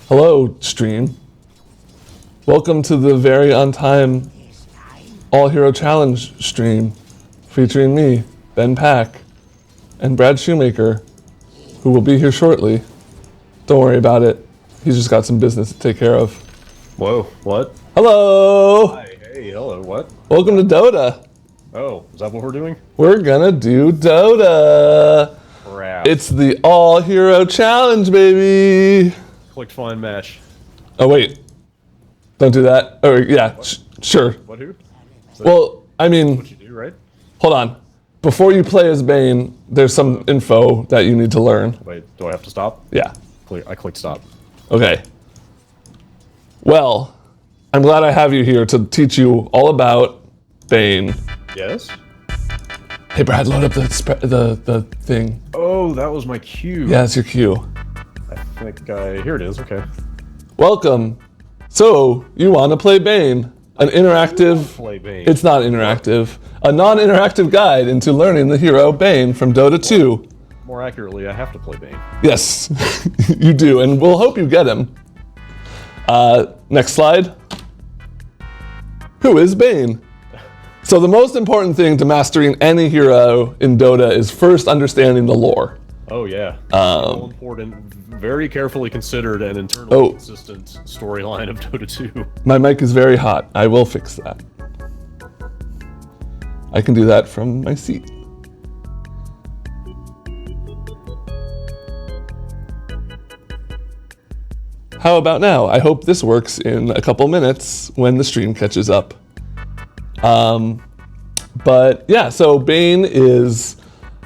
Hello, stream. Welcome to the very on time All Hero Challenge stream featuring me, Ben Pack, and Brad Shoemaker, who will be here shortly. Don't worry about it. He's just got some business to take care of. Whoa, what? Hello! Hi, hey, hello, what? Welcome to Dota. Oh, is that what we're doing? We're gonna do Dota. Crap. It's the All Hero Challenge, baby. Clicked find match. Oh, wait. Don't do that. Oh, yeah, sure. What, who? Well, I mean, What you do, right? hold on. Before you play as Bane, there's some info that you need to learn. Wait, do I have to stop? Yeah. I clicked stop. Okay. Well, I'm glad I have you here to teach you all about Bane. Yes? Hey, Brad, load up the thing. Oh, that was my cue. Yeah, it's your cue. I think, here it is, okay. Welcome. So, you want to play Bane, an interactive... Play Bane. It's not interactive. A non-interactive guide into learning the hero Bane from Dota 2. More accurately, I have to play Bane. Yes, you do, and we'll hope you get him. Next slide. Who is Bane? So the most important thing to mastering any hero in Dota is first understanding the lore. Oh, yeah. All important, very carefully considered and internally consistent storyline of Dota 2. My mic is very hot. I will fix that. I can do that from my seat. How about now? I hope this works in a couple minutes when the stream catches up. But yeah, so Bane is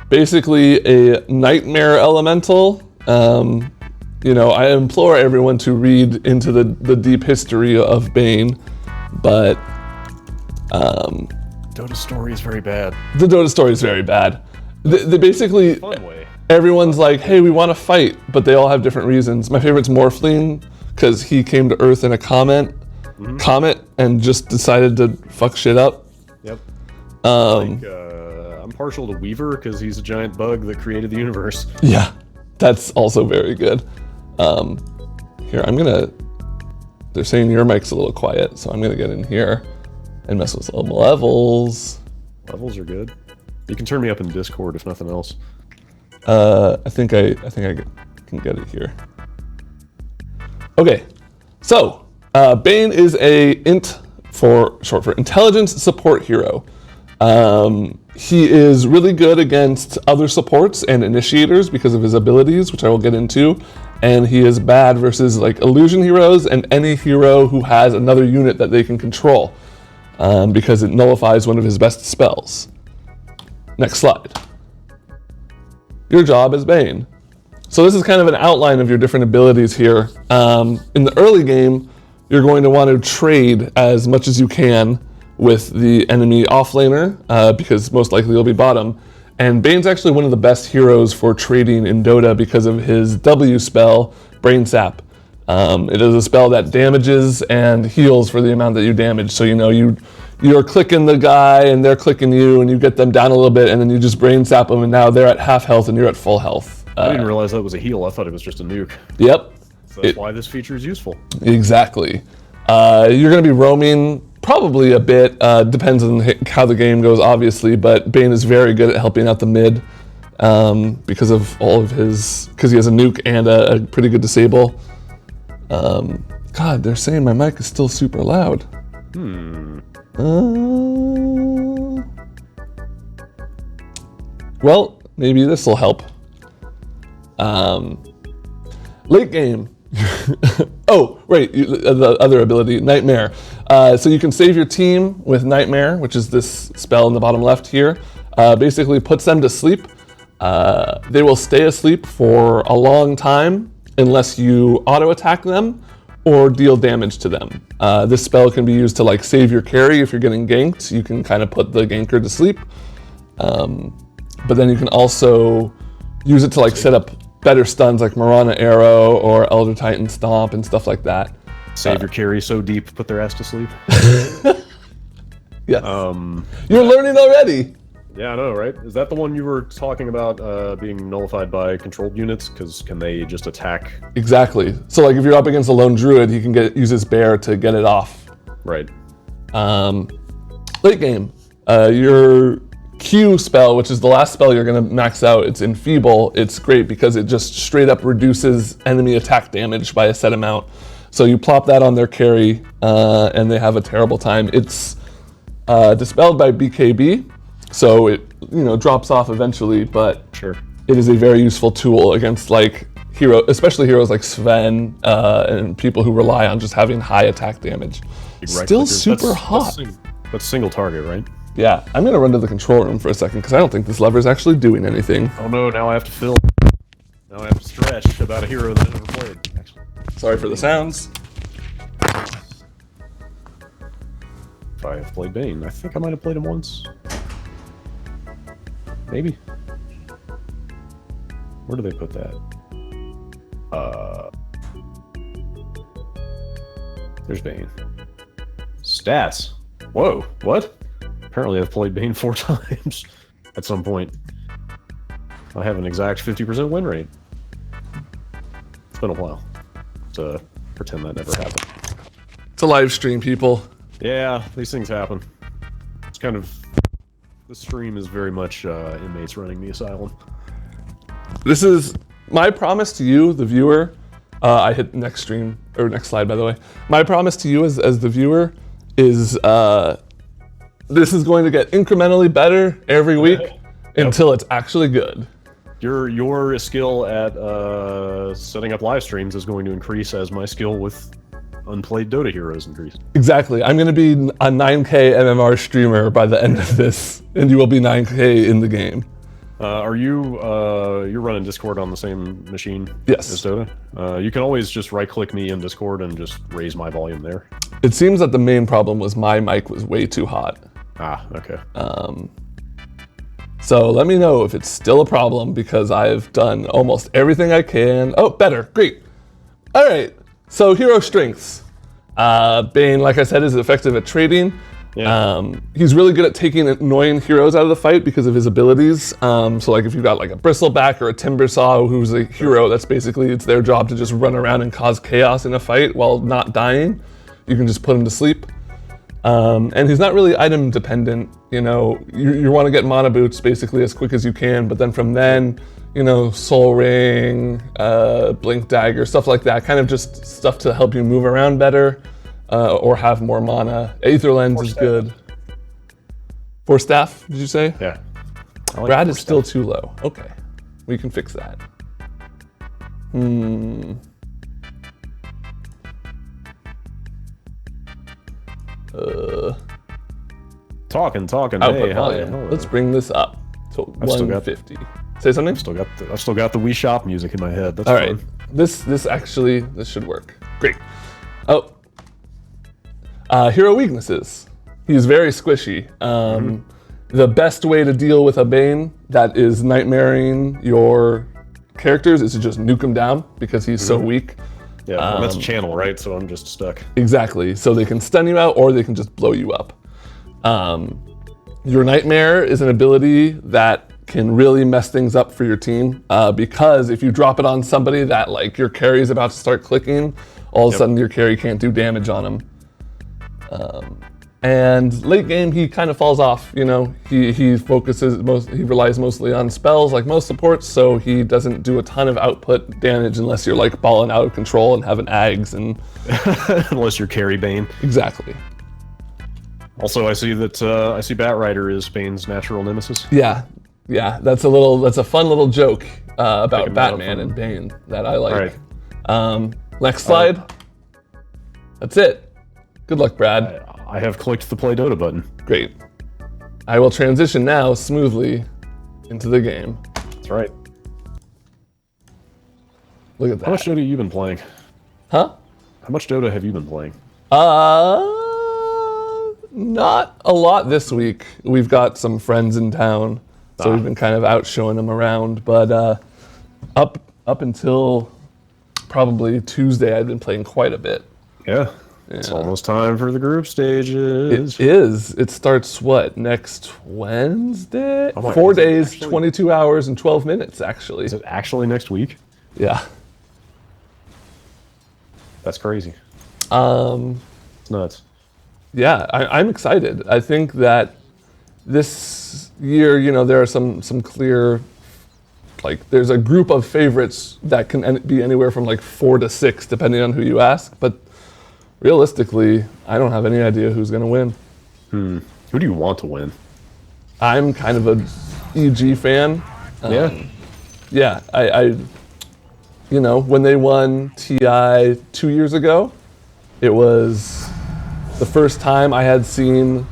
basically a nightmare elemental. You know, I implore everyone to read into the deep history of Bane, but Dota's story is very bad. the Dota story is very bad. They basically, Fun way. everyone's like, hey, we want to fight, but they all have different reasons. My favorite's Morphling, because he came to Earth in a comet and just decided to fuck shit up. Yep. I'm partial to Weaver because he's a giant bug that created the universe. Yeah, that's also very good. Here, they're saying your mic's a little quiet, so I'm gonna get in here and mess with some levels. Levels are good. You can turn me up in Discord if nothing else. I think I can get it here. Okay, so Bane is a short for intelligence support hero. He is really good against other supports and initiators because of his abilities, which I will get into, and he is bad versus like illusion heroes and any hero who has another unit that they can control, because it nullifies one of his best spells. Next slide. Your job as Bane. So this is kind of an outline of your different abilities here. In the early game, you're going to want to trade as much as you can with the enemy offlaner, because most likely you'll be bottom. And Bane's actually one of the best heroes for trading in Dota because of his W spell, Brain Sap. It is a spell that damages and heals for the amount that you damage. So you know you're clicking the guy and they're clicking you, and you get them down a little bit, and then you just Brain Sap them, and now they're at half health and you're at full health. I didn't realize that was a heal. I thought it was just a nuke. Yep. So that's why this feature is useful. Exactly. You're going to be roaming probably a bit, depends on how the game goes, obviously, but Bane is very good at helping out the mid because of all of because he has a nuke and a pretty good disable. God, they're saying my mic is still super loud. Well, maybe this will help. Late game. Oh, right, the other ability, Nightmare. So you can save your team with Nightmare, which is this spell in the bottom left here. Basically puts them to sleep. They will stay asleep for a long time unless you auto-attack them or deal damage to them. This spell can be used to like save your carry if you're getting ganked. You can kind of put the ganker to sleep. But then you can also use it to like set up better stuns like Marana Arrow or Elder Titan Stomp and stuff like that. Save your carry so deep, put their ass to sleep. Yes. You're learning already. Yeah, I know, right? Is that the one you were talking about being nullified by controlled units? Because can they just attack? Exactly. So like if you're up against a lone druid, he can use his bear to get it off. Right. Late game, your Q spell, which is the last spell you're gonna max out, it's Enfeeble. It's great because it just straight up reduces enemy attack damage by a set amount. So you plop that on their carry, and they have a terrible time. It's dispelled by BKB, so it drops off eventually, but Sure. it is a very useful tool against like especially heroes like Sven and people who rely on just having high attack damage. Still super hot. That's single target, right? Yeah, I'm gonna run to the control room for a second because I don't think this lever is actually doing anything. Oh no, now I have to fill. Now I have to stretch about a hero that I never played, actually. Sorry for the sounds. If I have played Bane, I think I might have played him once. Maybe. Where do they put that? There's Bane. Stats. Whoa, what? Apparently I've played Bane 4 times at some point. I have an exact 50% win rate. It's been a while to pretend that never happened. It's a live stream, people. Yeah, these things happen. It's kind of... The stream is very much inmates running the asylum. This is my promise to you, the viewer. I hit next stream, or next slide, by the way. My promise to you as the viewer is this is going to get incrementally better every week until it's actually good. Your skill at setting up live streams is going to increase as my skill with unplayed Dota heroes increase. Exactly. I'm going to be a 9K MMR streamer by the end of this, and you will be 9K in the game. Are you you're running Discord on the same machine Yes. as Dota? You can always just right-click me in Discord and just raise my volume there. It seems that the main problem was my mic was way too hot. Ah, okay. So let me know if it's still a problem because I've done almost everything I can. Oh, better. Great. All right. So hero strengths. Bane, like I said, is effective at trading. Yeah. He's really good at taking annoying heroes out of the fight because of his abilities. So like if you've got like a Bristleback or a Timbersaw who's a hero, that's basically, it's their job to just run around and cause chaos in a fight while not dying. You can just put him to sleep. And he's not really item dependent. You want to get mana boots basically as quick as you can, but then from then, Soul Ring, Blink Dagger, stuff like that, kind of just stuff to help you move around better. Or have more mana. Aether Lens is good. For staff, did you say? Yeah. Like Brad is still too low. Okay. We can fix that. Talking. Output Hey, volume. hello. Let's bring this up to 150. Say something? I've still got the Wii Shop music in my head. That's All fun. right. This should work. Great. Oh. Hero weaknesses. He's very squishy. The best way to deal with a Bane that is nightmaring your characters is to just nuke him down because he's so weak. Yeah, well, that's a channel, right? So I'm just stuck. Exactly. So they can stun you out or they can just blow you up. Your Nightmare is an ability that can really mess things up for your team because if you drop it on somebody that like your carry is about to start clicking, all of a sudden your carry can't do damage on him. And late game, he kind of falls off. He relies mostly on spells like most supports, so he doesn't do a ton of output damage unless you're like balling out of control and having ags and unless you're carry Bane. Exactly. Also, I see Batrider is Bane's natural nemesis. Yeah, that's a fun little joke about Batman and Bane that I like. Right. Next slide. That's it. Good luck, Brad. I have clicked the Play Dota button. Great. I will transition now smoothly into the game. That's right. Look at that. How much Dota have you been playing? Huh? How much Dota have you been playing? Not a lot this week. We've got some friends in town, so we've been kind of out showing them around. But up until probably Tuesday, I'd been playing quite a bit. Yeah. It's almost time for the group stages. It is. It starts what, next Wednesday? Oh my- 4 is it days, actually- 22 hours, and 12 minutes, actually. Is it actually next week? Yeah. That's crazy. It's nuts. Yeah, I'm excited. I think that this year, there are some clear, like, there's a group of favorites that can be anywhere from like 4 to 6, depending on who you ask. But realistically, I don't have any idea who's going to win. Who do you want to win? I'm kind of a EG fan. Yeah, I when they won TI 2 years ago, it was the first time I had seen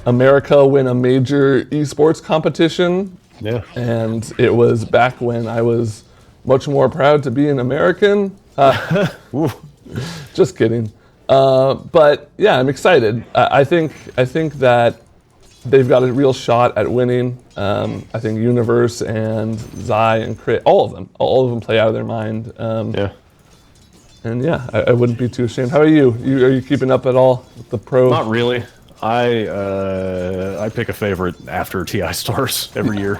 America win a major esports competition. Yeah. And it was back when I was much more proud to be an American. Just kidding. But yeah, I'm excited. I think that they've got a real shot at winning. I think Universe and Zai and Crit, all of them play out of their mind. Yeah. And yeah, I wouldn't be too ashamed. How are you? Are you keeping up at all with the pro? Not really. I pick a favorite after TI starts every year.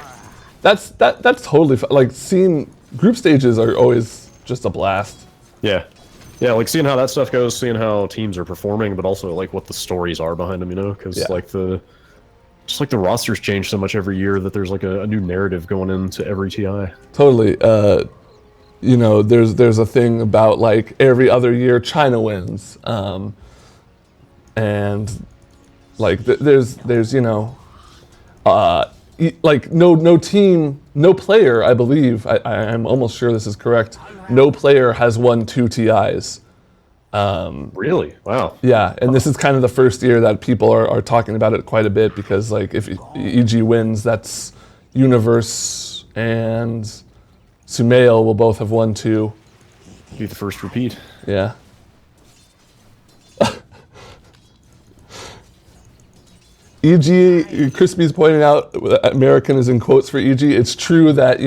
That's totally like seeing group stages are always just a blast. Yeah. Yeah, like seeing how that stuff goes, seeing how teams are performing, but also like what the stories are behind them, because like the rosters change so much every year that there's like a new narrative going into every TI. Totally. There's a thing about like every other year China wins, and like there's like no team, no player, I believe, I'm almost sure this is correct, no player has won 2 TIs. Really? Wow. Yeah, and this is kind of the first year that people are talking about it quite a bit, because like if EG wins, that's Universe and Sumail will both have won 2. Be the first repeat. Yeah. EG, Crispy's pointing out American is in quotes for EG. It's true that,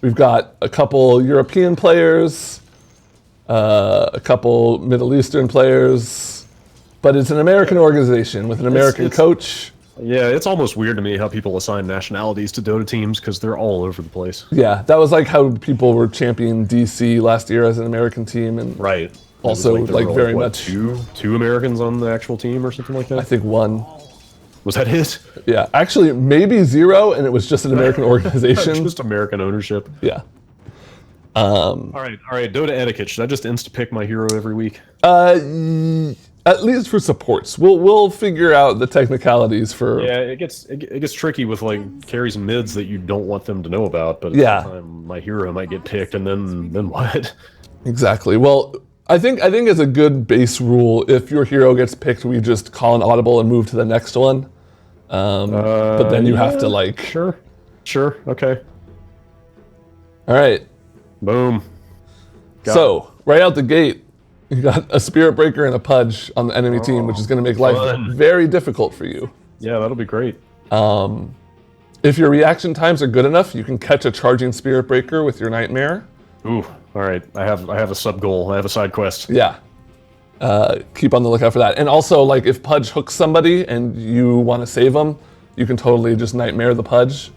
we've got a couple European players, a couple Middle Eastern players, but it's an American organization with an American coach. Yeah, it's almost weird to me how people assign nationalities to Dota teams because they're all over the place. Yeah, that was like how people were championing DC last year as an American team, and right. Also, like there were, very what, much two Americans on the actual team or something like that. I think 1. Was that it? Yeah, actually maybe 0, and it was just an American organization. Just American ownership. Yeah. All right. Dota etiquette. Should I just insta-pick my hero every week? At least for supports, we'll figure out the technicalities for. Yeah, it gets tricky with like carries and mids that you don't want them to know about, but at the time, my hero might get picked, and then what? Exactly. Well, I think as a good base rule, if your hero gets picked, we just call an audible and move to the next one. But then you have to like. Sure. Okay. All right. Boom. So right out the gate, you got a Spirit Breaker and a Pudge on the enemy team, which is going to make life very difficult for you. Yeah, that'll be great. If your reaction times are good enough, you can catch a charging Spirit Breaker with your Nightmare. Ooh, all right. I have a sub goal. I have a side quest. Yeah. Keep on the lookout for that. And also, like, if Pudge hooks somebody and you want to save them, you can totally just Nightmare the Pudge.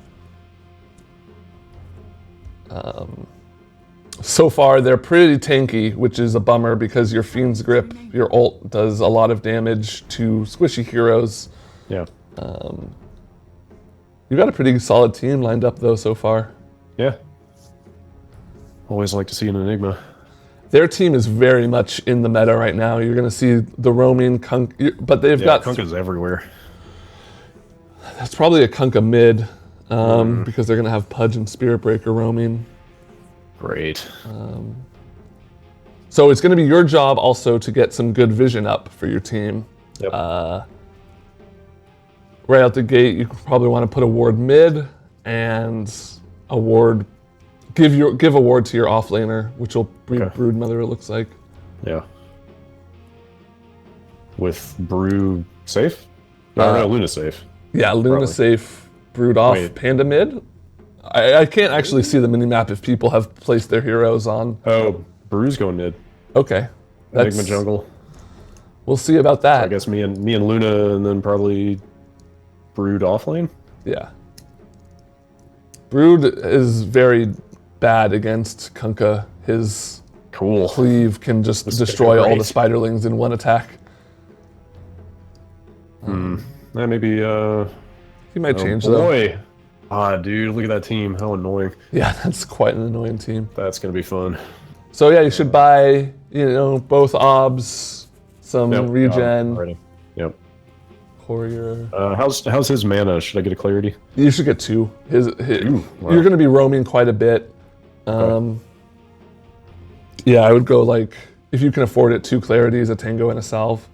So far, they're pretty tanky, which is a bummer because your Fiend's Grip, your ult, does a lot of damage to squishy heroes. Yeah. You got a pretty solid team lined up, though, so far. Yeah. Always like to see an Enigma. Their team is very much in the meta right now. You're going to see the roaming Kunk, but they've got Kunkka's everywhere. That's probably a Kunkka mid, because they're going to have Pudge and Spirit Breaker roaming. Great. So it's going to be your job also to get some good vision up for your team. Yep. Right out the gate, you probably want to put a ward mid and a ward. Give a ward to your offlaner, which will bring Broodmother, it looks like. Yeah. With Brew safe? No, Luna safe. Yeah, Luna Probably. safe, Brood off, Wait. Panda mid. I can't actually see the minimap if people have placed their heroes on. Oh, Brew's going mid. Okay. Enigma jungle. we'll see about that. I guess me and Luna, and then probably Brood off lane. Yeah. Brood is very bad against Kunkka. His Cool. cleave can just destroy all the spiderlings in one attack. Maybe, He might change, though. Boy. Ah, dude, look at that team. How annoying. Yeah, that's quite an annoying team. That's going to be fun. So yeah, you should buy, both obs, some regen. Already. Yep. Courier. How's his mana? Should I get a clarity? You should get 2. Wow. You're going to be roaming quite a bit. Yeah, I would go like, if you can afford it, 2 clarities, a tango, and a salve.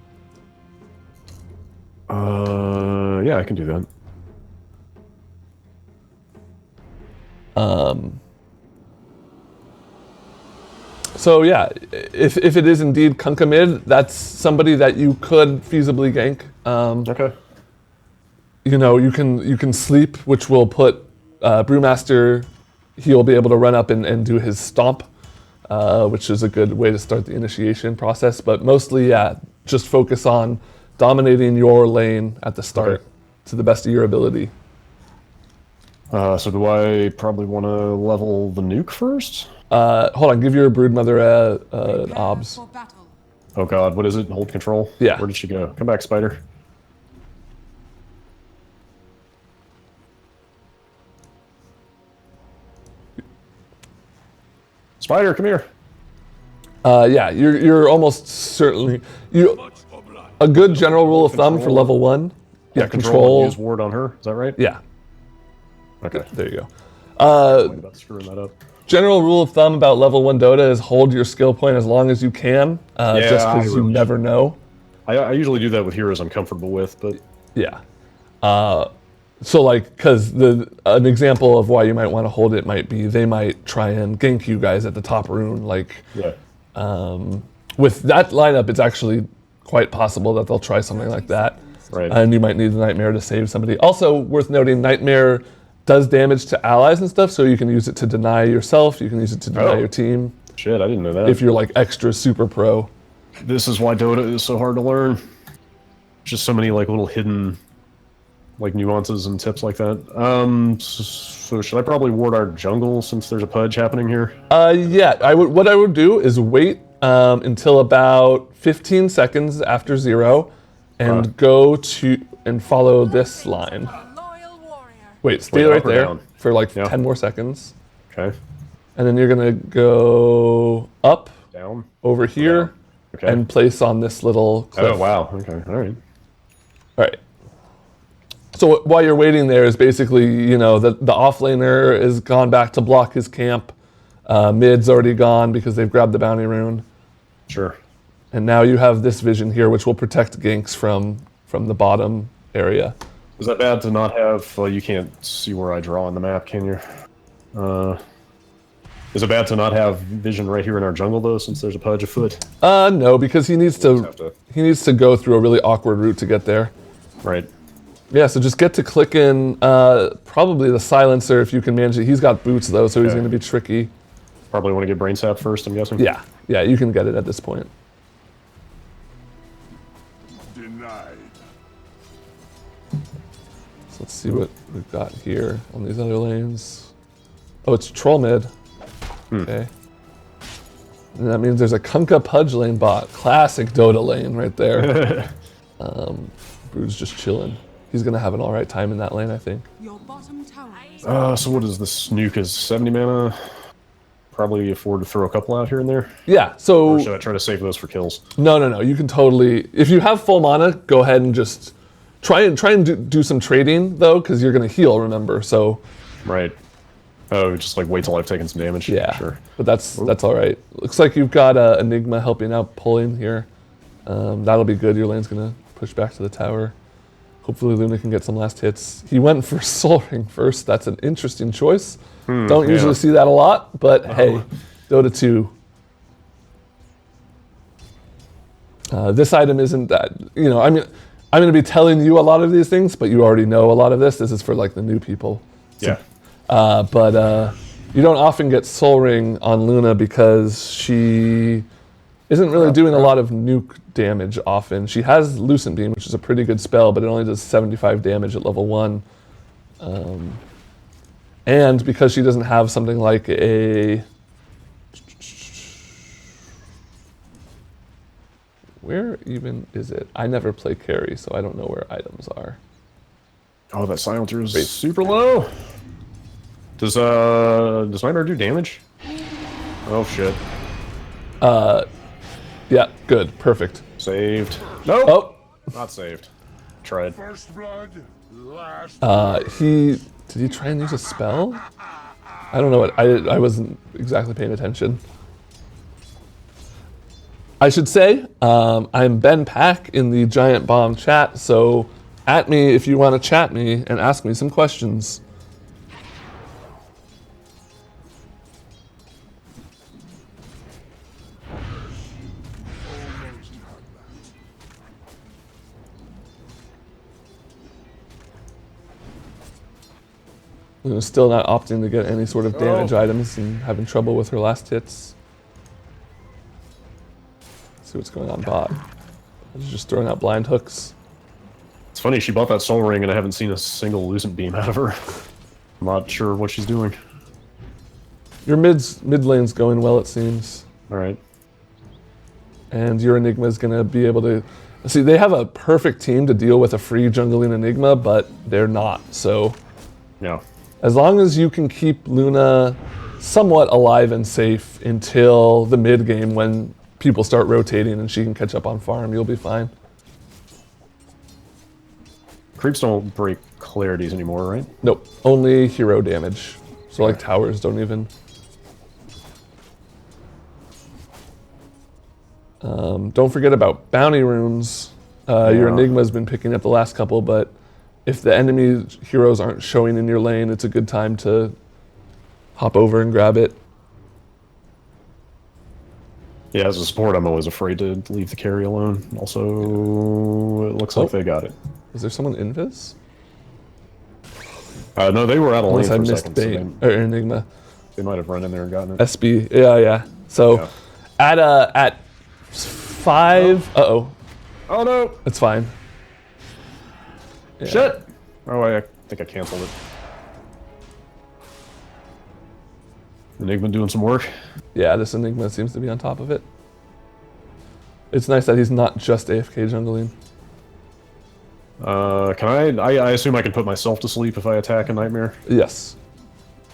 Yeah, I can do that. So yeah, if it is indeed Kunkka mid, that's somebody that you could feasibly gank. Okay. You can sleep, which will put Brewmaster. He'll be able to run up and do his stomp, which is a good way to start the initiation process. But mostly, yeah, just focus on dominating your lane at the start to the best of your ability. So do I probably want to level the nuke first? Hold on, give your broodmother an obs. Oh god, what is it? Hold control? Yeah. Where did she go? Come back, Spider. Spider, come here. Yeah, you're almost certainly a good general rule of thumb for level 1. Yeah, control. Use ward on her. Is that right? Yeah. Okay. There you go. About screwing that up. General rule of thumb about level 1 Dota is hold your skill point as long as you can, just because you never know. I usually do that with heroes I'm comfortable with, but... Yeah. So like, because an example of why you might want to hold it might be they might try and gank you guys at the top rune. Like, with that lineup, it's actually quite possible that they'll try something like that. Right. And you might need the Nightmare to save somebody. Also, worth noting, Nightmare does damage to allies and stuff, so you can use it to deny yourself, you can use it to deny your team. Shit, I didn't know that. If you're like extra super pro. This is why Dota is so hard to learn. Just so many like little hidden like nuances and tips like that. So should I probably ward our jungle since there's a pudge happening here? Yeah, what I would do is wait until about 15 seconds after 0 and go to and follow this line. Wait, stay right there for like 10 more seconds. Okay. And then you're gonna go up, down, over here, and place on this little cliff. Oh wow, okay, alright. Alright. So while you're waiting there is basically, the offlaner is gone back to block his camp. Mid's already gone because they've grabbed the bounty rune. Sure. And now you have this vision here, which will protect ganks from the bottom area. Is that bad to not have, you can't see where I draw on the map, can you? Is it bad to not have vision right here in our jungle though, since there's a pudge afoot? No, because he needs to go through a really awkward route to get there. Right. Yeah, so just get to click in probably the silencer if you can manage it. He's got boots though, so he's going to be tricky. Probably want to get brain sap first, I'm guessing? Yeah, you can get it at this point. Denied. So let's see what we've got here on these other lanes. Oh, it's troll mid. Okay. And that means there's a Kunkka Pudge lane bot. Classic Dota lane right there. Brood's just chilling. He's going to have an alright time in that lane, I think. Your bottom tower is So what is this nuke? Is 70 mana? Probably afford to throw a couple out here and there? Yeah, so... Or should I try to save those for kills? No. You can totally... If you have full mana, go ahead and just... Try and do some trading, though, because you're going to heal, remember, so... Right. Oh, just like wait till I've taken some damage? Yeah, sure. But that's alright. Looks like you've got Enigma helping out pulling here. That'll be good. Your lane's going to push back to the tower. Hopefully Luna can get some last hits. He went for Soul Ring first. That's an interesting choice. Don't usually see that a lot, but hey, Dota 2. This item isn't that, I'm going to be telling you a lot of these things, but you already know a lot of this. This is for like the new people. Yeah. But you don't often get Soul Ring on Luna because she isn't really doing a lot of nuke damage often. She has Lucent Beam, which is a pretty good spell, but it only does 75 damage at level 1. And because she doesn't have something like a... Where even is it? I never play carry, so I don't know where items are. Oh, that silencer is super low. Does Nightmare do damage? Oh shit. Yeah, good, perfect. Saved. Nope. Oh, Not saved. Tried. First blood, last did he try and use a spell? I don't know what, I wasn't exactly paying attention. I should say, I'm Ben Pack in the Giant Bomb chat, so at me if you want to chat me and ask me some questions. Luna's still not opting to get any sort of damage items and having trouble with her last hits. Let's see what's going on bot. She's just throwing out blind hooks. It's funny, she bought that soul ring and I haven't seen a single Lucent Beam out of her. I'm not sure what she's doing. Your mid lane's going well, it seems. Alright. And your Enigma is going to be able to... See, they have a perfect team to deal with a free jungling Enigma, but they're not, so... Yeah. As long as you can keep Luna somewhat alive and safe until the mid game when people start rotating and she can catch up on farm, you'll be fine. Creeps don't break clarities anymore, right? Nope, only hero damage. So like towers don't even. Don't forget about bounty runes. Your Enigma's been picking up the last couple, but if the enemy heroes aren't showing in your lane, it's a good time to hop over and grab it. Yeah, as a support, I'm always afraid to leave the carry alone. Also, it looks like they got it. Is there someone invis? No, they were out of lane Unless I for a missed second, bait, so or Enigma. they might have run in there and gotten it. SB, yeah. So at 5, Oh no! it's fine. Yeah. Shit! Oh, I think I canceled it. Enigma doing some work. Yeah, this Enigma seems to be on top of it. It's nice that he's not just AFK jungling. Can I assume I can put myself to sleep if I attack a Nightmare? Yes.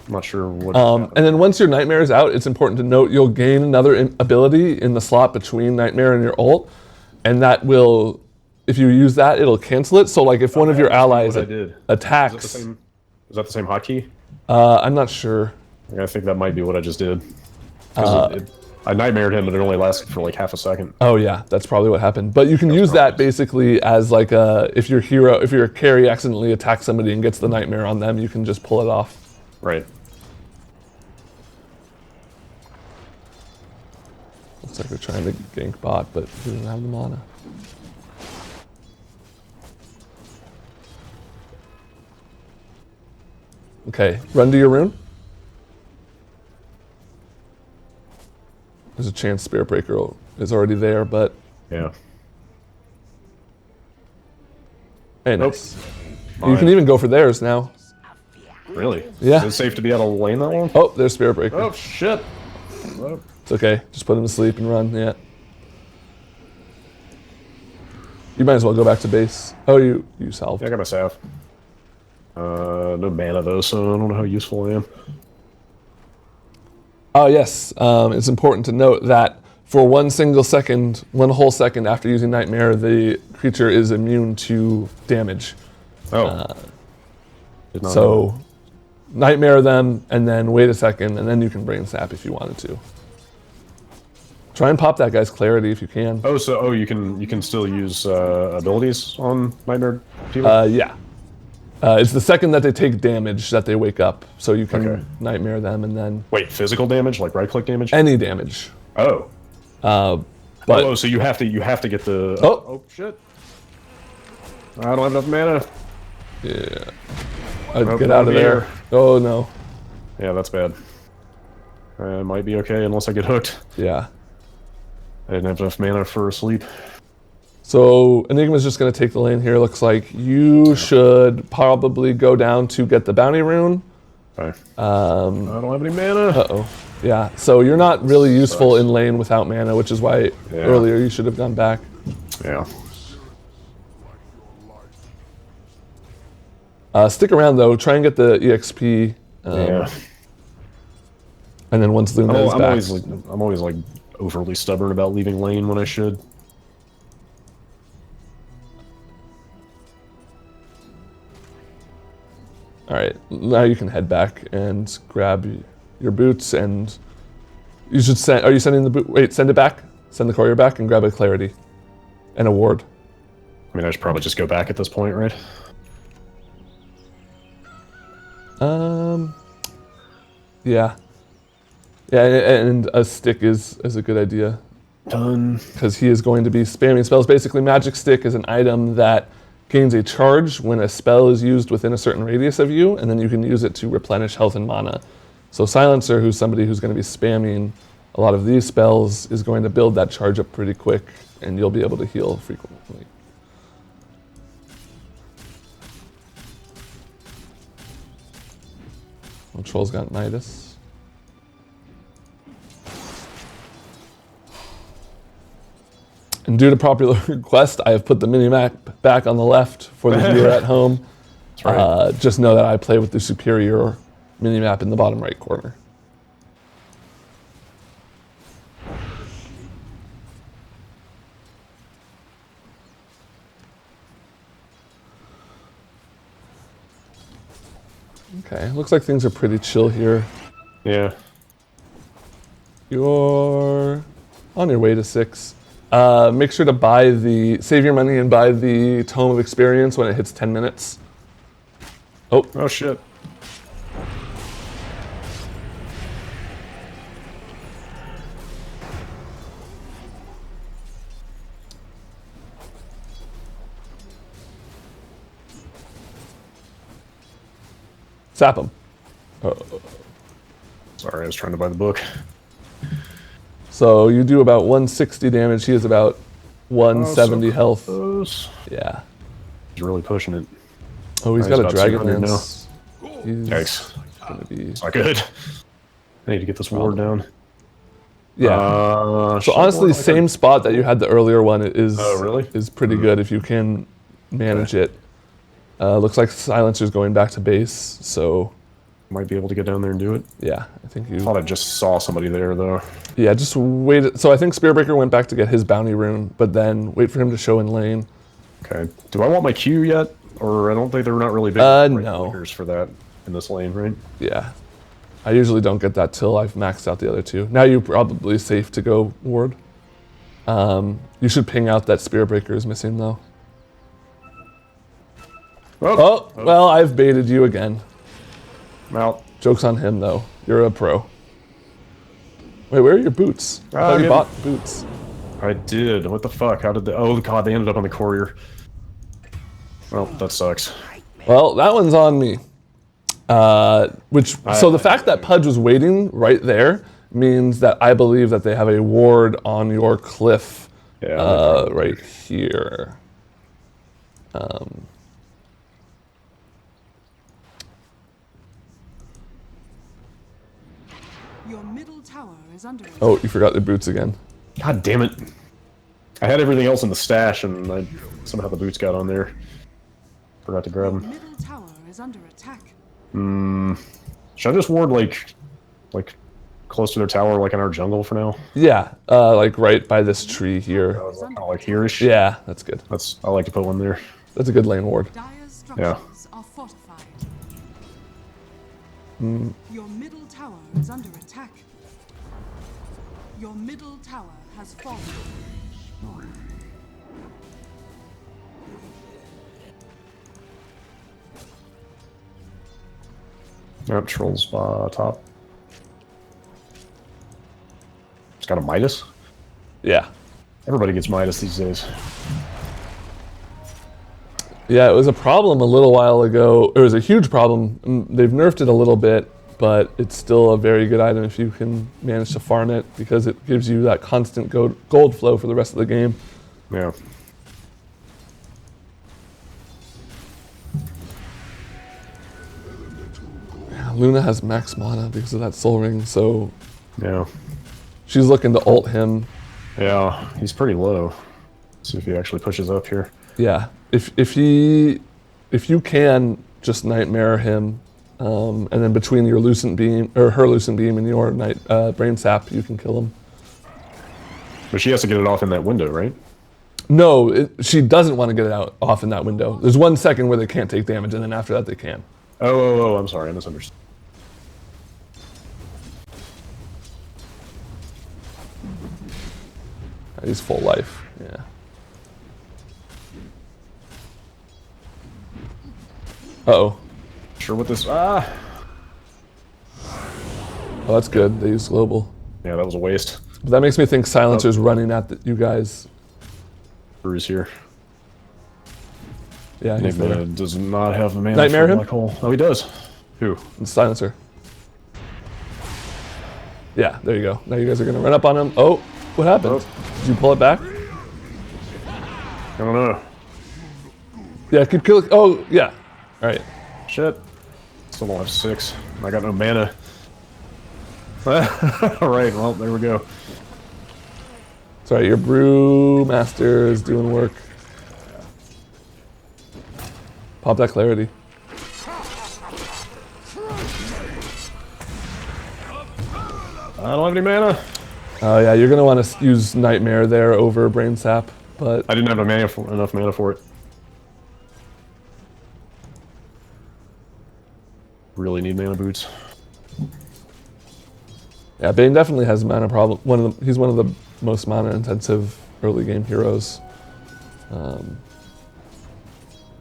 I'm not sure what... And then once your Nightmare is out, it's important to note you'll gain another ability in the slot between Nightmare and your ult, and that will... If you use that, it'll cancel it. So, like, if one of your allies attacks... Is that the same hotkey? I'm not sure. I think that might be what I just did. I nightmared him, but it only lasted for like half a second. Oh yeah, that's probably what happened. But you can use that basically as like a... If your carry accidentally attacks somebody and gets the Nightmare on them, you can just pull it off. Right. Looks like they're trying to gank bot, but he doesn't have the mana. Okay, run to your rune. There's a chance Spirit Breaker is already there, but... Yeah. Hey, nice. You can even go for theirs now. Really? Yeah. Is it safe to be out of lane that long? Oh, there's Spirit Breaker. Oh, shit. Oh. It's okay. Just put him to sleep and run, yeah. You might as well go back to base. Oh, you salved. Yeah, I got my salve. No mana though, so I don't know how useful I am. Oh, yes. It's important to note that for one whole second after using Nightmare, the creature is immune to damage. Oh. So, Nightmare them, and then wait a second, and then you can Brain Sap if you wanted to. Try and pop that guy's clarity if you can. Oh, so you can still use abilities on Nightmare people? Yeah. It's the second that they take damage that they wake up, so you can Nightmare them and then... Wait, physical damage, like right-click damage? Any damage. Oh. But so you have to get the... Oh, shit. I don't have enough mana. Yeah. I'd get out of there. Oh, no. Yeah, that's bad. Might be okay unless I get hooked. Yeah. I didn't have enough mana for a sleep. So Enigma's just going to take the lane here. Looks like you should probably go down to get the bounty rune. Okay. I don't have any mana. Uh-oh. Yeah, so you're not really useful Sucks. in lane without mana, which is why earlier you should have gone back. Yeah. Stick around though. Try and get the EXP. Yeah. And then once Luna is back. I'm always like overly stubborn about leaving lane when I should. All right, now you can head back and grab your boots, and you should send. Are you sending the boot? Wait, send it back. Send the courier back and grab a clarity, and a ward. I mean, I should probably just go back at this point, right? Yeah. Yeah, and a stick is a good idea. Done. Because he is going to be spamming spells. Basically, Magic Stick is an item that gains a charge when a spell is used within a certain radius of you, and then you can use it to replenish health and mana. So Silencer, who's somebody who's going to be spamming a lot of these spells, is going to build that charge up pretty quick, and you'll be able to heal frequently. Well, Troll's got Nidus. And due to popular request, I have put the mini-map back on the left for the viewer at home. That's right. Just know that I play with the superior mini-map in the bottom right corner. Okay, looks like things are pretty chill here. Yeah. You're on your way to 6. Make sure to save your money and buy the Tome of Experience when it hits 10 minutes. Oh shit. Sap him. Sorry, I was trying to buy the book. So you do about 160 damage. He is about 170 health. Close. Yeah. He's really pushing it. Oh, he's He's got a about Dragon 200 Lance. He's Yikes. gonna be. It's not good. I need to get this ward down. Yeah. So should honestly, ward same spot that you had the earlier one is Oh, really? is pretty good if you can manage it. Looks like Silencer's going back to base, so Might be able to get down there and do it. yeah, I think you. Thought I just saw somebody there though. Yeah, just wait. So I think Spearbreaker went back to get his bounty rune, but then wait for him to show in lane. Okay. Do I want my Q yet? Or I don't think they're not really big No. clickers for that in this lane, right? Yeah, I usually don't get that till I've maxed out the other two. Now you're probably safe to go ward. You should ping out that Spearbreaker is missing though. Oh, well, I've baited you again. I'm out. Joke's on him, though. You're a pro. Wait, where are your boots? I thought you good. bought boots. I did. What the fuck? How did they... Oh, God, they ended up on the courier. Well, that sucks. Well, that one's on me. So the fact that Pudge was waiting right there means that I believe that they have a ward on your cliff right here. Your middle tower is under attack. Oh, you forgot the boots again. God damn it. I had everything else in the stash, and somehow the boots got on there. Forgot to grab Your them. middle tower is under attack. Should I just ward, like close to their tower, like in our jungle for now? Yeah, like right by this tree here. Kind of like here-ish? Yeah, that's good. I like to put one there. That's a good lane ward. Dire's structures are fortified. Your middle tower is under attack. Your middle tower has fallen. Yep, Troll's top. It's got a Midas? Yeah. Everybody gets Midas these days. Yeah, it was a problem a little while ago. It was a huge problem. They've nerfed it a little bit, but it's still a very good item if you can manage to farm it because it gives you that constant gold flow for the rest of the game. Yeah. Yeah, Luna has max mana because of that soul ring, so Yeah. she's looking to ult him. Yeah, he's pretty low. See if he actually pushes up here. Yeah, if you can just nightmare him, and then between your lucent beam or her lucent beam and your brain sap, you can kill him. But she has to get it off in that window, right? No, she doesn't want to get it out off in that window. There's 1 second where they can't take damage, and then after that they can. Oh, I'm sorry, I misunderstood. He's full life. Yeah. Uh-oh. Sure what this... Ah! Oh, that's good. They use global. Yeah, that was a waste. But that makes me think Silencer's running at you guys. Bruce here. Yeah, he's Enigma there. does not have a mana Nightmare for him? black hole. Oh, he does. Who? It's Silencer. Yeah, there you go. Now you guys are gonna run up on him. Oh, what happened? Did you pull it back? I don't know. Yeah, keep killing. Oh, yeah. All right. Shit. Still don't have 6. I got no mana. Alright, well, there we go. Sorry, your brew master is doing work. Pop that clarity. I don't have any mana. Oh yeah, you're gonna want to use Nightmare there over Brain Sap, but I didn't have enough mana for it. Really need mana boots. yeah, Bane definitely has a mana problem. He's one of the most mana intensive early game heroes,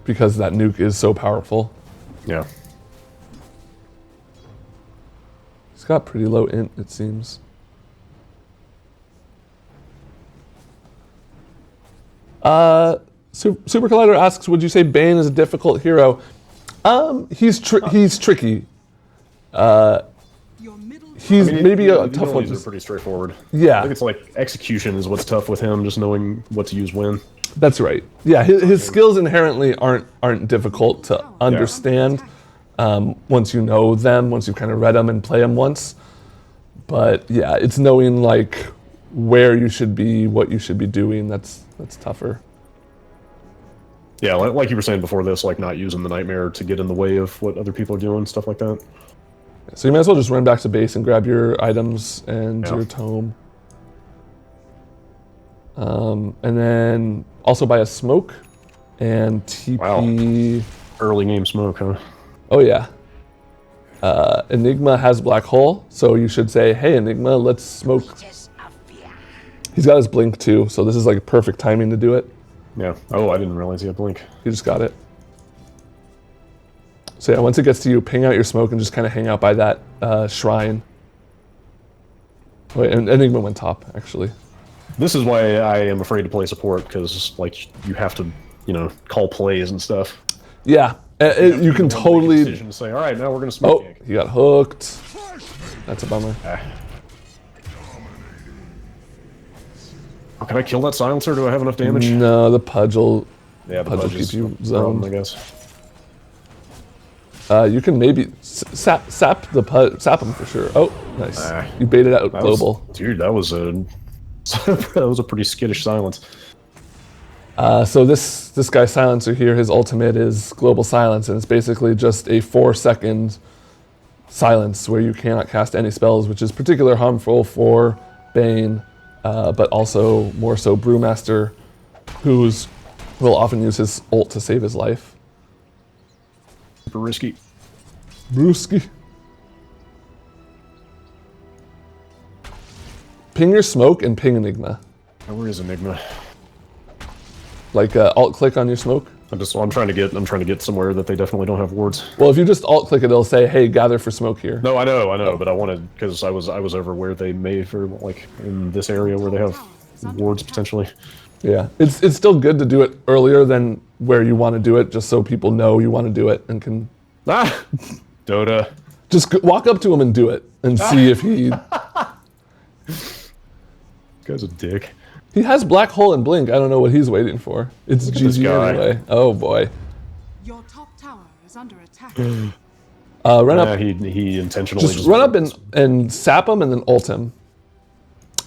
because that nuke is so powerful. Yeah. He's got pretty low int, it seems. Super Collider asks, would you say Bane is a difficult hero? He's tricky. Your middle He's maybe a the tough one. abilities are pretty straightforward. Yeah. I think it's like execution is what's tough with him, just knowing what to use when. That's right. Yeah, his skills inherently aren't difficult to understand once you know them, once you've kind of read them and play them once. But yeah, it's knowing like where you should be, what you should be doing. That's tougher. Yeah, like you were saying before this, like not using the nightmare to get in the way of what other people are doing, stuff like that. So you might as well just run back to base and grab your items and your tome. And then also buy a smoke and TP. Wow. Early game smoke, huh? Oh yeah. Enigma has black hole, so you should say, hey Enigma, let's smoke. He's got his blink too, so this is like perfect timing to do it. Yeah. Oh, I didn't realize he had blink. You just got it. So yeah, once it gets to you, ping out your smoke and just kind of hang out by that shrine. Wait, and Enigma went top, actually. This is why I am afraid to play support, because like you have to, call plays and stuff. Yeah, you can totally. Decision to say, all right, now we're gonna smoke. Oh, he got hooked. That's a bummer. Oh, can I kill that silencer? Do I have enough damage? No, the pudge will. Yeah, the Pudge will pudge is keep you a problem, zoned. I guess. You can maybe sap him for sure. Oh, nice. You baited out global. Dude, that was a that was a pretty skittish silence. So this guy Silencer here, his ultimate is Global Silence, and it's basically just a 4-second silence where you cannot cast any spells, which is particularly harmful for Bane, but also more so Brewmaster, will often use his ult to save his life. Super risky. Brewski. Ping your smoke and ping Enigma. Oh, where is Enigma? Like alt click on your smoke. I'm trying to get somewhere that they definitely don't have wards. Well, if you just alt click it, it'll say, "Hey, gather for smoke here." No, I know, but I wanted because I was over where they may for like in this area where they have wards potentially. Yeah, it's still good to do it earlier than where you want to do it, just so people know you want to do it and can. Ah, Dota. Just walk up to him and do it, and see if he. This guy's a dick. He has Black Hole and Blink. I don't know what he's waiting for. It's Look at this GG guy. anyway. Oh boy. Your top tower is under attack. Run up. He intentionally Just run up and sap him and then ult him.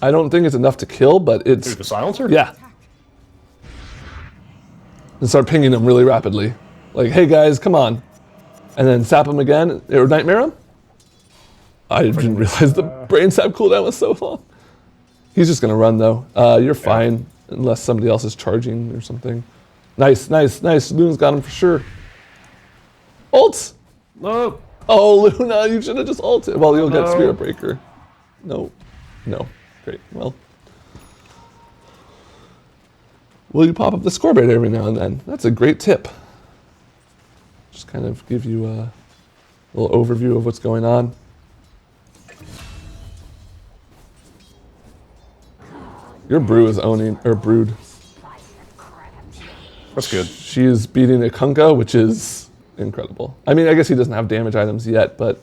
I don't think it's enough to kill, but it's Dude, the silencer? yeah. Attack. And start pinging him really rapidly, like, "Hey guys, come on!" And then sap him again or nightmare him. I didn't realize the brain sap cooldown was so long. He's just gonna run though. You're fine unless somebody else is charging or something. Nice, nice, nice. Luna's got him for sure. Ult! No. Oh, Luna, you should have just ulted. Well, you'll get No. Spirit Breaker. No. No. Great. Well. Will you pop up the scoreboard every now and then? That's a great tip. Just kind of give you a little overview of what's going on. Your brew is owning, or brood. That's good. She is beating a Kunkka, which is incredible. I mean, I guess he doesn't have damage items yet, but...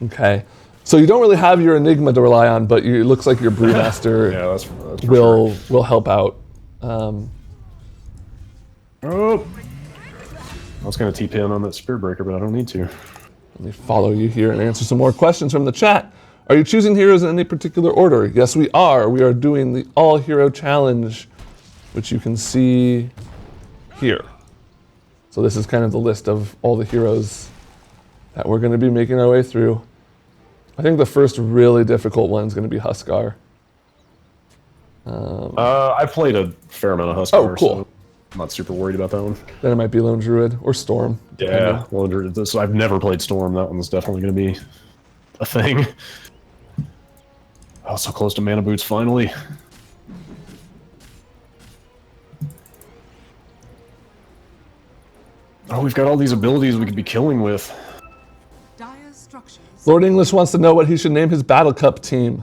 Okay. So you don't really have your Enigma to rely on, but it looks like your Brewmaster Yeah, that's for will help out. Oh. I was going to TP in on that Spirit Breaker, but I don't need to. Let me follow you here and answer some more questions from the chat. Are you choosing heroes in any particular order? Yes, we are. We are doing the All-Hero Challenge, which you can see here. So this is kind of the list of all the heroes that we're going to be making our way through. I think the first really difficult one is going to be Huskar. I've played a fair amount of Huskar, Oh, cool. so I'm not super worried about that one. Then it might be Lone Druid or Storm. Yeah, so I've never played Storm. That one's definitely going to be a thing. Oh, so close to Mana Boots finally. Oh, we've got all these abilities we could be killing with. Dire structures. Lord English wants to know what he should name his Battle Cup team.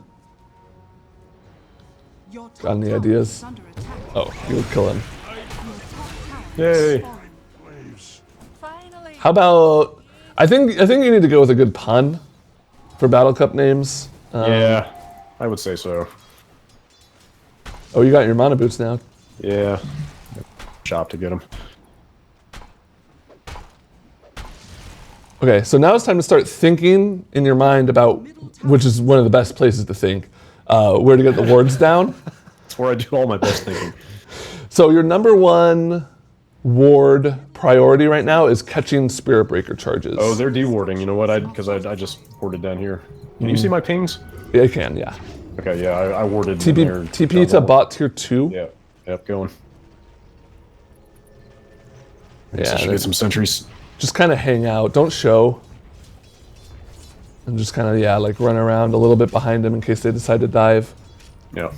Your top Got any tower ideas? is under attack. Oh, you'll kill him. Your top tower Yay. is falling. Finally. How about... I think you need to go with a good pun for Battle Cup names. Yeah, I would say so. Oh, you got your Mana Boots now. Yeah. Shop to get them. Okay, so now it's time to start thinking in your mind about, which is one of the best places to think, where to get the wards down. That's where I do all my best thinking. So your number one ward priority right now is catching Spirit Breaker charges. Oh, they're dewarding. You know what? Because I just warded down here. Can you see my pings? Yeah, you can, yeah. Okay, yeah, I warded. TP to bot tier 2. Yeah, yep, going. Yeah, So I should get some sentries. just kind of hang out. Don't show. And just kind of, yeah, like run around a little bit behind them in case they decide to dive. Yeah.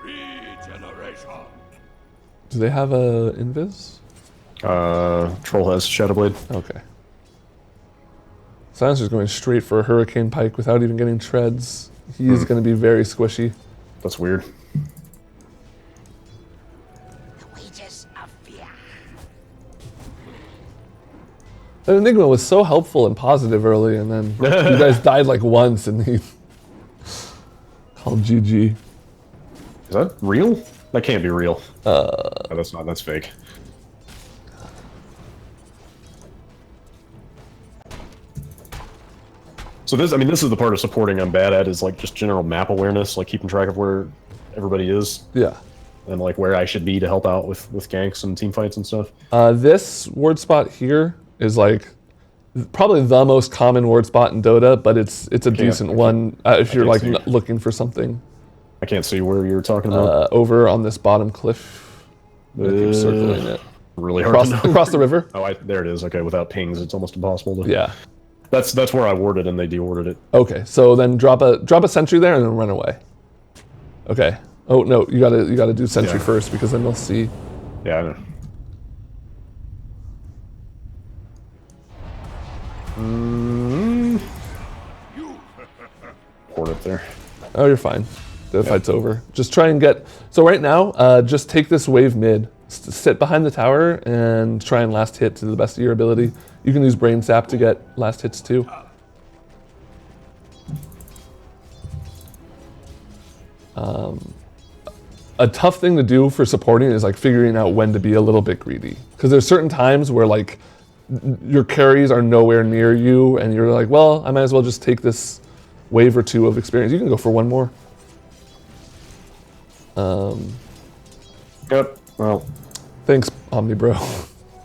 Regeneration. Do they have a invis? Troll has Shadowblade. Okay. Silencer's going straight for a Hurricane Pike without even getting treads. He is going to be very squishy. That's weird. Wages of fear. That Enigma was so helpful and positive early, and then you guys died like once, and he called GG. Is that real? That can't be real. Oh, that's not. That's fake. So this, I mean, this is the part of supporting I'm bad at, is like just general map awareness, like keeping track of where everybody is Yeah. and like where I should be to help out with ganks and team fights and stuff. This ward spot here is like probably the most common ward spot in Dota, but it's a decent one if you're like can't see. looking for something. I can't see where you're talking about. Over on this bottom cliff. I keep circling it. Really hard Across, to know. across the river. Oh, there it is. Okay, without pings, it's almost impossible to. Yeah. That's where I warded and they dewarded it. Okay, so then drop a sentry there and then run away. Okay. Oh no, you gotta do sentry Yeah. first because then they'll see. Yeah, I know. Port up there. Oh, you're fine. The fight's over. Just try and get. So right now, just take this wave mid sit behind the tower and try and last hit to the best of your ability. You can use Brain Sap to get last hits too. A tough thing to do for supporting is like figuring out when to be a little bit greedy. Because there's certain times where like your carries are nowhere near you and you're like, well, I might as well just take this wave or two of experience. You can go for one more. Yep. Well, Thanks, Omni Bro.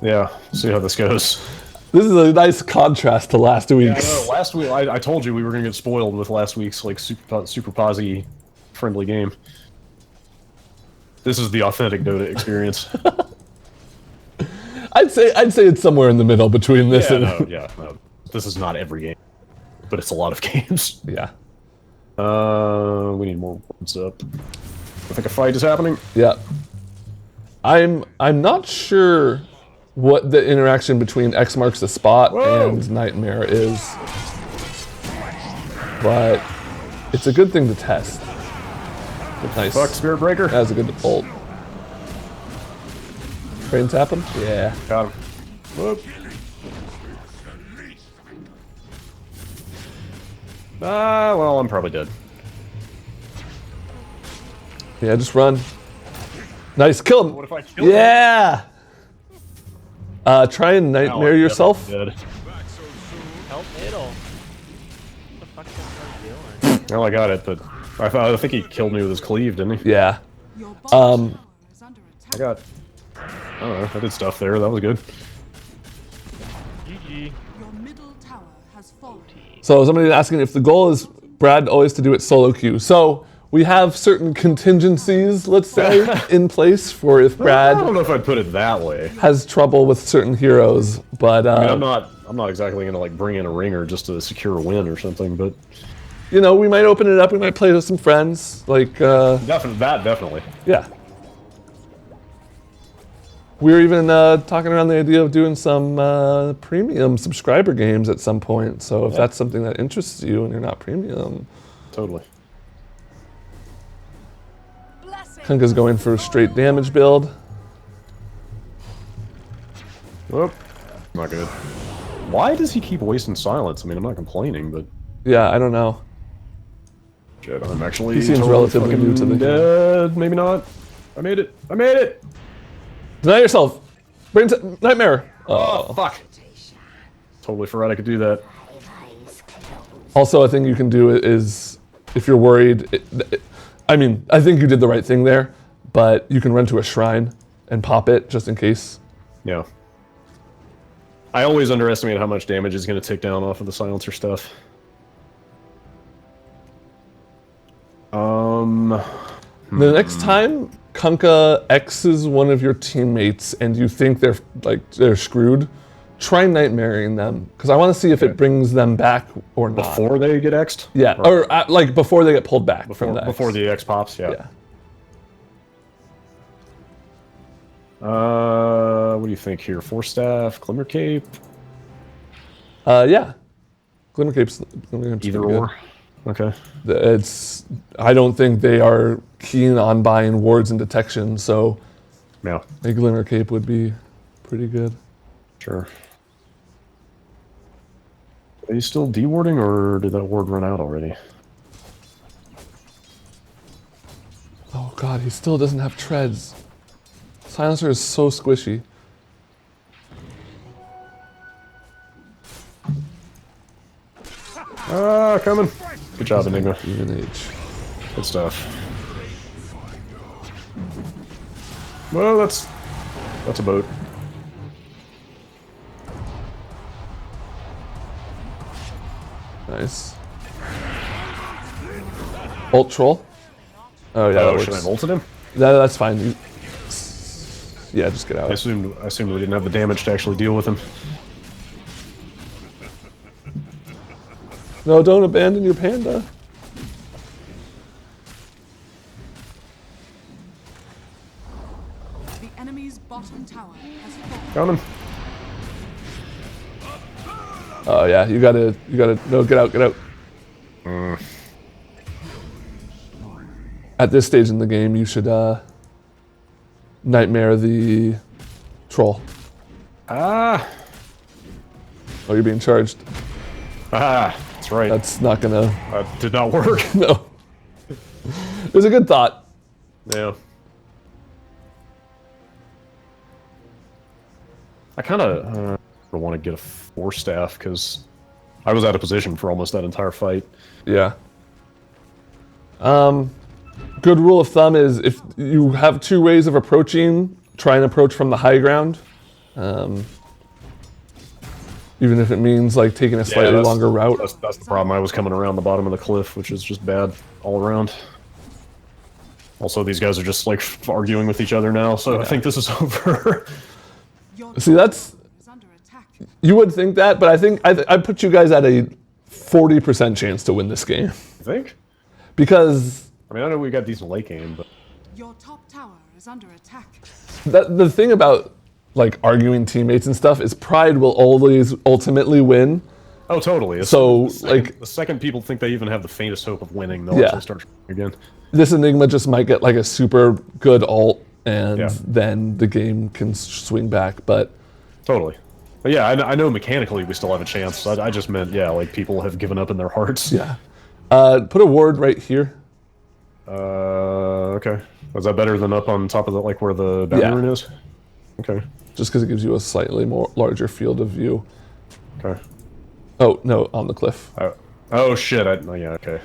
yeah. See how this goes. This is a nice contrast to last Yeah, week's. I know. Last week, I told you we were gonna get spoiled with last week's like super posy friendly game. This is the authentic Dota experience. I'd say it's somewhere in the middle between this and no. This is not every game, but it's a lot of games. yeah. We need more words up. I think a fight is happening. Yeah. I'm not sure what the interaction between X marks the spot Whoa. and Nightmare is, but it's a good thing to test. Nice. Fuck, Spirit Breaker. That's a good ult. Brain tap him? Yeah. Got him. Whoop. Well, I'm probably dead. Yeah, just run. Nice, kill him. What if I kill him? Yeah. Try and Nightmare yourself. Dead. Help middle. What the fuck is that guy doing? Well, I got it, but I think he killed me with his cleave, didn't he? Yeah. Your bottom tower is under I attack. got. I don't know. I did stuff there. That was good. GG. Your middle tower has fallen. So somebody's asking if the goal is Brad always to do it solo queue. So we have certain contingencies, let's say, in place for if I Brad don't know if I'd put it that way. has trouble with certain heroes, but I mean, I'm not exactly gonna like bring in a ringer just to secure a win or something, but you know, we might open it up. We might play with some friends. Like, definitely. yeah. We were even talking around the idea of doing some premium subscriber games at some point. So if that's something that interests you and you're not premium, Totally. Blessing. Kunka's going for a straight damage build. Whoop. Not good. Why does he keep wasting silence? I mean, I'm not complaining, but Yeah, I don't know. shit, I'm actually He seems totally relatively new to the fucking dead. Maybe not. I made it. I made it. Deny yourself. Nightmare. Oh, fuck. Totally forgot I could do that. Also, a thing you can do is, if you're worried, I mean, I think you did the right thing there, but you can run to a shrine and pop it just in case. Yeah. I always underestimate how much damage is going to tick down off of the silencer stuff. The next time Kunkka X's one of your teammates and you think they're screwed, try nightmaring them, because I want to see if it brings them back or not. Before they get X'd? Yeah, or like before they get pulled back from the X. Before the X pops, yeah. Yeah. What do you think here? Force Staff, Glimmer Cape? Yeah. Glimmer Cape's Either pretty or? good. Okay. I don't think they are keen on buying wards and detection, so Yeah, a Glimmer Cape would be pretty good. sure. Are you still dewarding, or did that ward run out already? Oh god, he still doesn't have treads. Silencer is so squishy. Ah, coming. Good job, Enigma. Even age. Good stuff. Well, that's a boat. Nice. Ult troll. Oh yeah, that Oh, works. should I have ulted him? That's fine. Yeah, just get I out. assumed we didn't have the damage to actually deal with him. No, don't abandon your panda. The enemy's bottom tower has fallen. Coming. Oh yeah, you gotta, no, get out. At this stage in the game, you should Nightmare the troll. Ah. Oh, you're being charged. Ah. That's right. That's not gonna. That did not work. No. It was a good thought. Yeah. I kind of want to get a 4-staff because I was out of position for almost that entire fight. Yeah. Good rule of thumb is if you have 2 ways of approaching, try and approach from the high ground. Even if it means like taking a slightly longer route. That's the problem. I was coming around the bottom of the cliff, which is just bad all around. Also, these guys are just like arguing with each other now, so I think this is over. See, that's... You would think that, but I think I'd put you guys at a 40% chance to win this game. You think? Because... I mean, I know we got decent late game, but... Your top tower is under attack. The thing about like arguing teammates and stuff is pride will always ultimately win. Oh, totally. So, the second people think they even have the faintest hope of winning, they'll actually start again. This Enigma just might get like a super good ult, and then the game can swing back, but... Totally. But yeah, I know mechanically we still have a chance. I just meant, yeah, like people have given up in their hearts. Yeah. Put a ward right here. Okay. Was that better than up on top of the, like where the boundary rune is? Okay. Just because it gives you a slightly more larger field of view. Okay. Oh, no, on the cliff. Oh shit, oh, yeah, okay.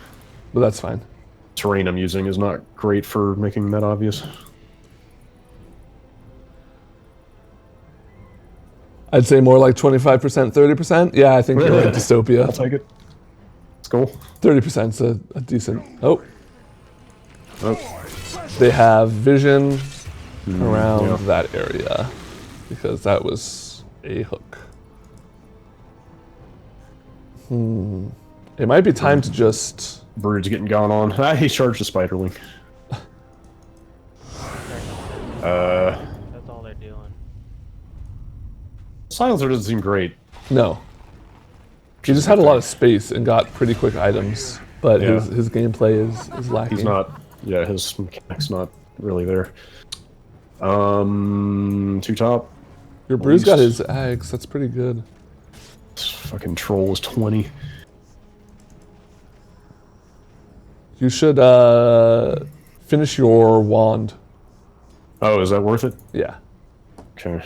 But that's fine. Terrain I'm using is not great for making that obvious. I'd say more like 25%, 30%. Yeah, I think you're right, Dystopia. I'll take it. It's cool. 30%'s a decent... Oh. Oh. They have vision around that area because that was a hook. It might be time to just... Brood's getting gone on. Ah, he charged a spiderling. That's all they're doing. Silencer doesn't seem great. No. He just had a lot of space and got pretty quick items, but his gameplay is lacking. He's not... Yeah, his mechanics not really there. 2 top. Your Brew's got his eggs. That's pretty good. This fucking troll is 20. You should finish your wand. Oh, is that worth it? Yeah. Okay.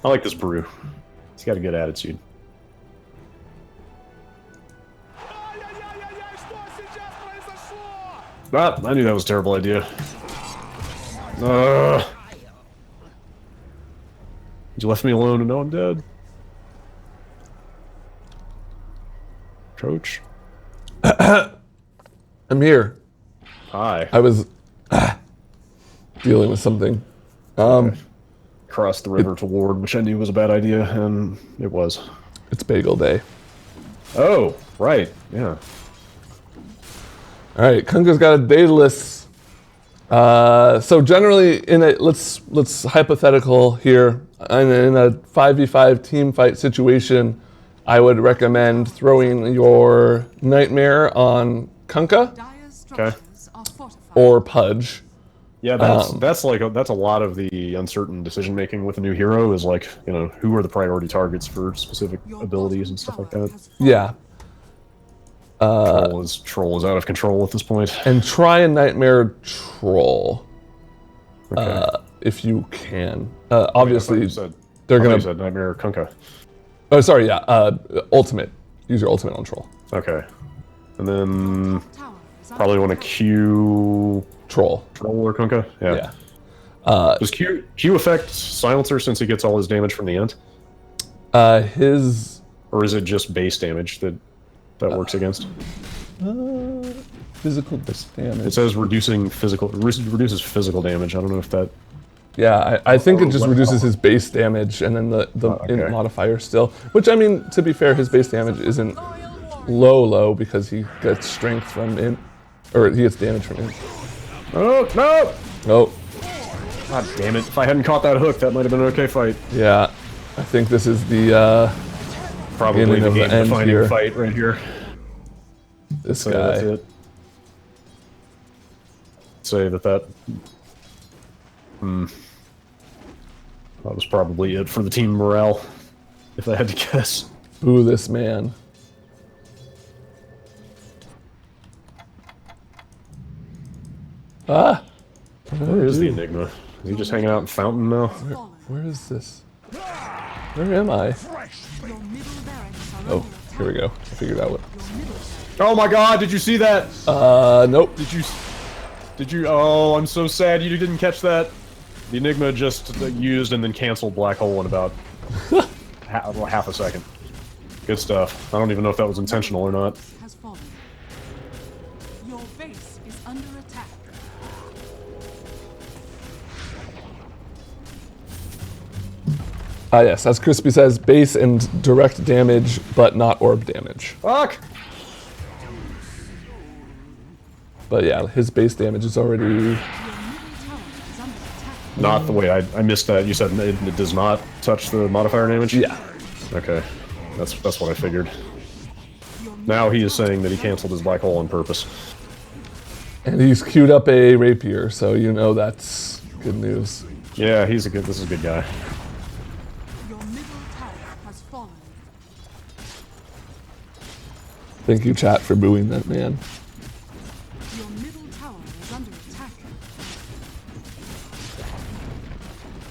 I like this brew. He's got a good attitude. Ah, I knew that was a terrible idea. You left me alone and now I'm dead. Coach? I'm here. Hi. I was dealing with something. Crossed the river to Ward, which I knew was a bad idea, and it was. It's bagel day. Oh, right. Yeah. All right, Kunka's got a Daedalus. So generally, in a let's hypothetical here. In a 5v5 team fight situation, I would recommend throwing your Nightmare on Kunka or Pudge. Yeah, that's a lot of the uncertain decision making with a new hero is like, you know, who are the priority targets for specific abilities and stuff like that. Yeah. Troll is out of control at this point. And try and Nightmare Troll. Okay. If you can. Obviously, they're you gonna. said Nightmare Kunka. Oh, sorry. Yeah. Ultimate. Use your ultimate on Troll. Okay. And then probably want to Q Troll or Kunka. Yeah. Yeah. Does Q affect Silencer since he gets all his damage from the end? His. Or is it just base damage that works against? Physical It damage. says reduces physical damage. I don't know if that. Yeah, I think it just Oh, reduces his base damage and then the okay. int modifier still. Which, I mean, to be fair, his base damage isn't low because he gets strength from int. Or he gets damage from int. Oh no! Oh, God damn it! If I hadn't caught that hook, that might have been an okay fight. yeah. I think this is the, Probably beginning the of the end game-defining here. fight right here. This So guy. that's it. Say that. That was probably it for the team morale, if I had to guess. Ooh, this man. Ah! Where is the Enigma? Is he just hanging out in Fountain now? Fallen. Where is this? Where am I? Your middle barracks are Oh, under attack. here we go. I figured out what. Your middle Oh my God! Did you see that? Nope. Did you? Oh, I'm so sad you didn't catch that. The Enigma just used and then canceled Black Hole in about half a second. Good stuff. I don't even know if that was intentional or not. has fallen. Your base is under attack. Ah, yes, as Crispy says, base and direct damage, but not orb damage. Fuck! But yeah, his base damage is already. Your middle tower is under attack. Not the way I missed that. You said it does not touch the modifier damage? Yeah. Okay. That's what I figured. Your Now he is saying that he canceled his Black Hole on purpose. And he's queued up a rapier, so you know that's good news. Yeah, this is a good guy. Your middle tower has fallen. Thank you, chat, for booing that man. Your middle tower is under attack.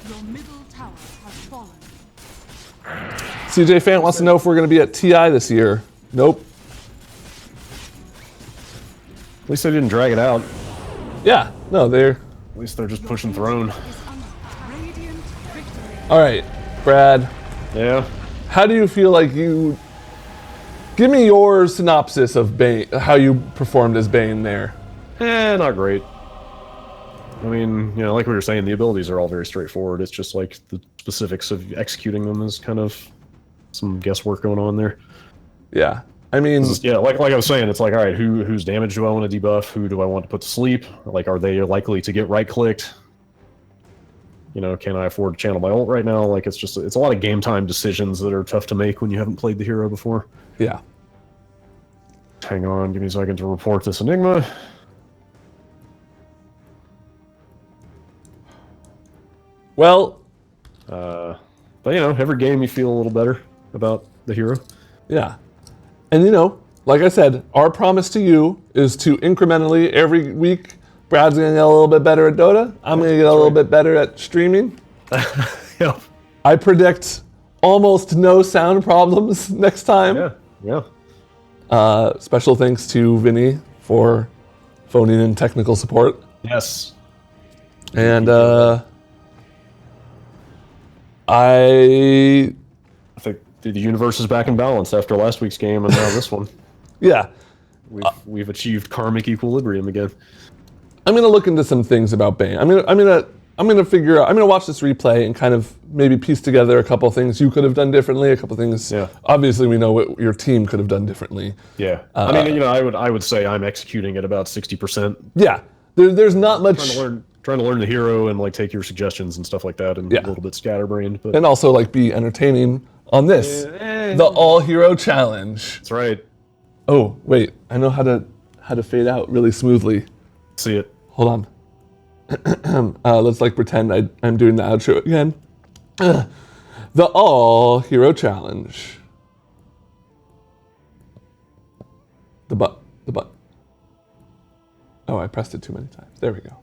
Your middle tower has fallen. CJ Fan wants to know if we're going to be at TI this year. Nope. At least they didn't drag it out. Yeah, no, they're. At least they're just pushing Throne. Is under radiant victory. All right, Brad, Yeah. how do you feel like you. Give me your synopsis of Bane, how you performed as Bane there. Not great. I mean, you know, like we were saying, the abilities are all very straightforward. It's just like the specifics of executing them is kind of some guesswork going on there. Yeah, I mean, Yeah, like I was saying, it's like, all right, whose damage do I want to debuff? Who do I want to put to sleep? Like, are they likely to get right-clicked? You know, can I afford to channel my ult right now? Like, it's a lot of game time decisions that are tough to make when you haven't played the hero before. yeah. Hang on, give me a second to report this Enigma. Well, But, you know, every game you feel a little better about the hero. yeah. And you know, like I said, our promise to you is to incrementally, every week, Brad's gonna get a little bit better at Dota. I'm gonna get a little bit better at streaming. Yeah. I predict almost no sound problems next time. Yeah. Yeah. Special thanks to Vinny for phoning in technical support. Yes. And I think the universe is back in balance after last week's game and now this one. yeah, We've achieved karmic equilibrium again. I'm gonna look into some things about Bane. I'm gonna figure out. I'm gonna watch this replay and kind of maybe piece together a couple things you could have done differently. A couple things. Yeah. Obviously, we know what your team could have done differently. Yeah. I mean, you know, I would say I'm executing at about 60%. Yeah. There's not much. Trying to learn the hero and like take your suggestions and stuff like that, and Yeah. a little bit scatterbrained. But And also like be entertaining on this, the All Hero Challenge. that's right. Oh wait, I know how to fade out really smoothly. See it. Hold on. Let's like pretend I'm doing the outro again. The All Hero Challenge. The butt. Oh, I pressed it too many times. There we go.